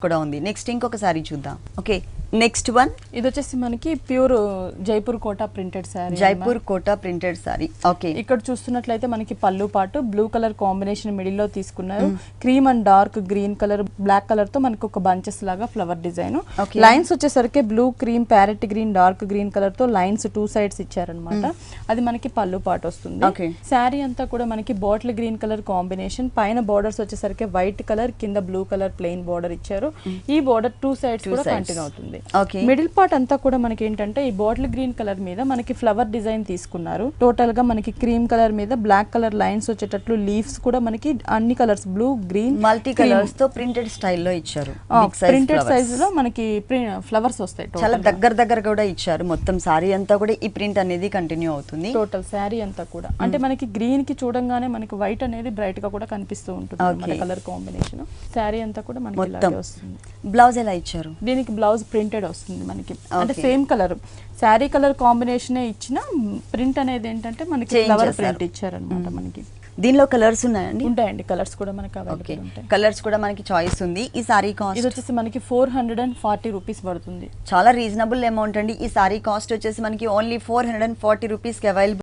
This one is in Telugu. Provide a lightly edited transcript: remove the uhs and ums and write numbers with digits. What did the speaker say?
కూడా ఉంది. నెక్స్ట్ ఇంకొక సారీ చూద్దాం. ఓకే, నెక్స్ట్ వన్ ఇది వచ్చేసి మనకి pure Jaipur Kota printed sari. Jaipur Kota printed sari. Okay, ఇక్కడ చూస్తున్నట్లయితే మనకి పళ్ళు పాటు బ్లూ కలర్ కాంబినేషన్ మిడిల్ లో తీసుకున్నారు. Cream and dark green colour black colour తో మనకి ఒక బంచెస్ లాగా ఫ్లవర్ డిజైన్. లైన్స్ వచ్చేసరికి blue cream parrot green dark green colour తో లైన్స్ టూ సైడ్స్ ఇచ్చారనమాట. అది మనకి పళ్ళు పాటు వస్తుంది. శారీ అంతా కూడా మనకి బాటిల్ గ్రీన్ కలర్ కాంబినేషన్, పైన బోర్డర్స్ వచ్చేసరికి వైట్ కలర్, కింద బ్లూ కలర్ ప్లెయిన్ బోర్డర్ ఇచ్చారు. ఈ బోర్డర్ టూ సైడ్స్ కూడా కంటిన్యూ అవుతుంది. మిడిల్ పార్ట్ అంతా కూడా మనకి ఏంటంటే ఈ బాటిల్ గ్రీన్ కలర్ మీద మనకి ఫ్లవర్ డిజైన్ తీసుకున్నారు. టోటల్ గా మనకి క్రీమ్ కలర్ మీద బ్లాక్ కలర్ లైన్స్ వచ్చేటట్లు లీవ్స్ కూడా మనకి అన్ని colours blue green multi colours తో ప్రింటెడ్ స్టైల్లో ఇచ్చారు. ప్రింటెడ్ సైజ్ లో మనకి ఫ్లవర్స్ వస్తాయి. చాలా దగ్గర కూడా ఇచ్చారు. మొత్తం సారీ అంతా కూడా ఈ ప్రింట్ అనేది కంటిన్యూ అవుతుంది. టోటల్ సారీ అంతా కూడా అంటే మనకి గ్రీన్ కి చూడంగానే మనకి వైట్ అనేది బ్రైట్ గా కూడా కనిపిస్తూ ఉంటుంది. కలర్ కాంబినేషన్ సారీ అంతా కూడా మనకి ఇలాగే వస్తుంది. బ్లౌజ్ ఎలా ఇచ్చారు? దీనికి బ్లౌజ్ ప్రింటెడ్ వస్తుంది మనకి. అంటే same colour sari colour combination ఇచ్చిన ప్రింట్ అనేది ఏంటంటే మనకి ఫ్లవర్ ప్రింట్ ఇచ్చారనమాట. మనకి దీనిలో కలర్స్ ఉన్నాయండి? ఉంటాయండి, కలర్స్ కూడా మనకి అవైలబుల్ ఉంటాయి. కలర్స్ కూడా మనకి చాయిస్ ఉంది. ఈ సారీ కాస్ట్ ఇది వచ్చేసి మనకి 440 రూపీస్ పడుతుంది. చాలా రీజనబుల్ అమౌంట్ అండి. ఈ సారీ కాస్ట్ వచ్చేసి మనకి ఓన్లీ 440 రూపీస్ కి అవైలబుల్.